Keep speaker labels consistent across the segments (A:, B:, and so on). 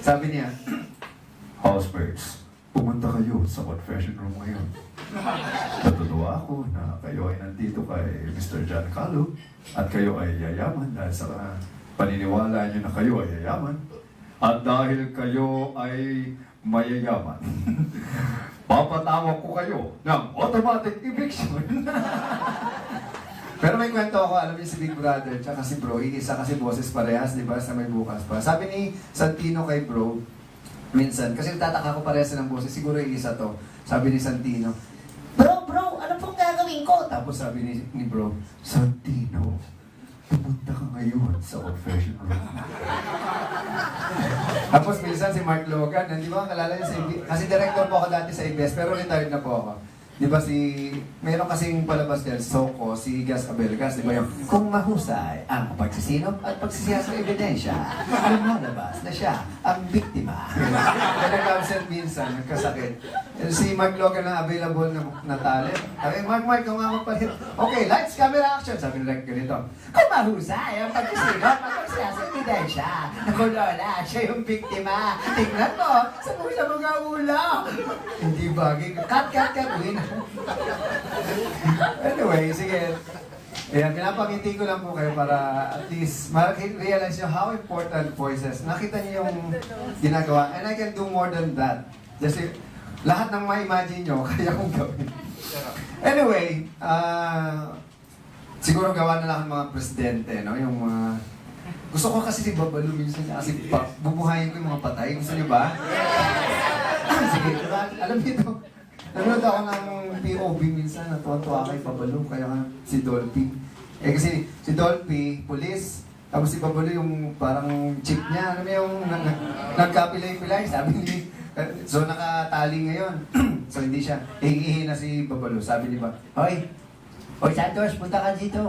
A: Sabi niya, Housemates, pumunta kayo sa confession room ngayon. Natutuwa ako na kayo ay nandito kay Mr. Giancarlo at kayo ay yayaman dahil sa paniniwala niyo na kayo ay yayaman. At dahil kayo ay mayayaman, papatawag ko kayo ng automatic eviction. Pero may kwento ako, alam niyo si Big Brother, tsaka si Bro, isa kasi boses parehas, di ba, sa may bukas pa. Sabi ni Santino kay Bro, minsan, kasi tataka ko parehas ng boses, siguro isa to. Sabi ni Santino, Bro, ano pong gagawin ko? Tapos sabi ni Bro, Santino, pumunta ka ngayon sa confession room. Tapos minsan si Mark Logan, hindi ba kalala niya sa ABS? Kasi director po ako dati sa ABS, pero retired na po ako. Di ba meron kasing palabas niya, Soko, si Gas Abelgas, di ba yung, kung mahusay ang pagsisinop at pagsisiya sa ebidensya, lumalabas na siya ang biktima. Kaya nag-absent minsan, nagkasakit. Si Mark Logan na available na talent. Sabi, Mark, kung nga magpalit. Okay, lights, camera, action. Sabi nila ganito, kung mahusay ang pagsisinop at pagsisiya sa ebidensya, naku Lola, siya yung biktima. Tingnan mo, sa mga ulo. Hindi bagay. Cut, win. Anyway, sige. Ayan, pinapangiti ko lang po kayo para at least realize nyo how important voices. Nakita niyo yung ginagawa. And I can do more than that. Kasi lahat ng ma-imagine nyo, kaya kong gawin. Anyway, siguro gawa na lang ang mga presidente, no? Yung mga... gusto ko kasi si Babalu minsan kasi bubuhayin ko yung mga patay. Gusto niyo ba? Sige, alam niyo ito. Nanood ako ng POV minsan, natuwa-tuwa kay Babalu, kaya nga si Dolphy. Eh kasi si Dolphy, police, tapos si Babalu yung parang chick niya, alam mo yung nagkapilay-pilay, sabi ni, so nakatali ngayon. So hindi siya, hihingi na si Babalu, sabi niya ba, Hoy Santos, punta ka dito.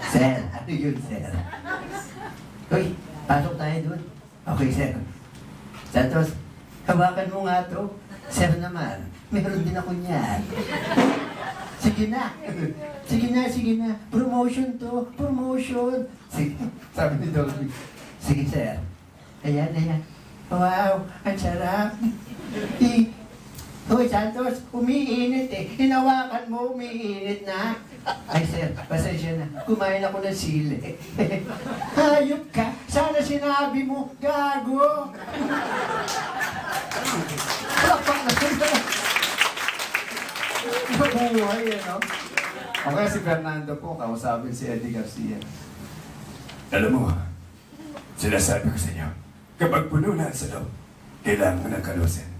A: Sir, ano yun, sir? Hoy, pasok tayo doon. Okay, sir. Santos, hawakan mo nga to. Sir naman, meron din ako niyan. Sige na. Promotion to, promotion. Sige, sabi ni Dolphy. Sige, sir. Ayan. Wow, ang sarap. Hoy, Santos, umiinit eh. Hinawakan mo, umiinit na. Ay, sir, pasensya na. Kumain ako ng sili. Hayop ka. Sana sinabi mo, gago. Palakpak na sila. Mabuhay, no? Okay, si Fernando po, kausapin si Eddie Garcia. Alam mo, sinasabi ko sa inyo, kapag puno na sa loob, kailangan mo ng kalusin.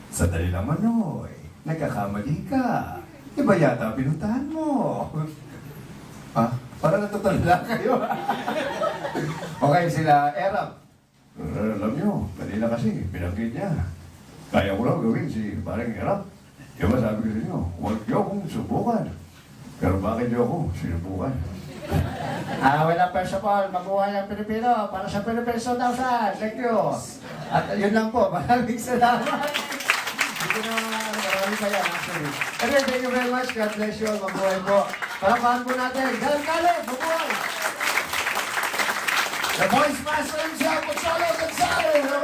A: Sandali lang, Manoy. Nagkakamali ka. Iba yata pinuntahan mo. Ha? Parang natutulala kayo. Okay, sila Erap. Alam nyo, kanina kasi, pinanggit niya. Kaya ko lang gawin si parang Erap. Diba sabi ko sa inyo, huwag niyo akong subukan. Pero bakit niyo ako sinubukan? Well, first of all, mabuhay ang Pilipino para sa Philippines 2000. Thank you. At yun lang po, maraming salamat. Hindi ko na marami pa yan, actually. Anyway, thank you very much. God bless you all. Mabuhay po. Palakpakan po natin. Giancarlo, mabuhay! The voice master himself, Gonzalo Gonzalo!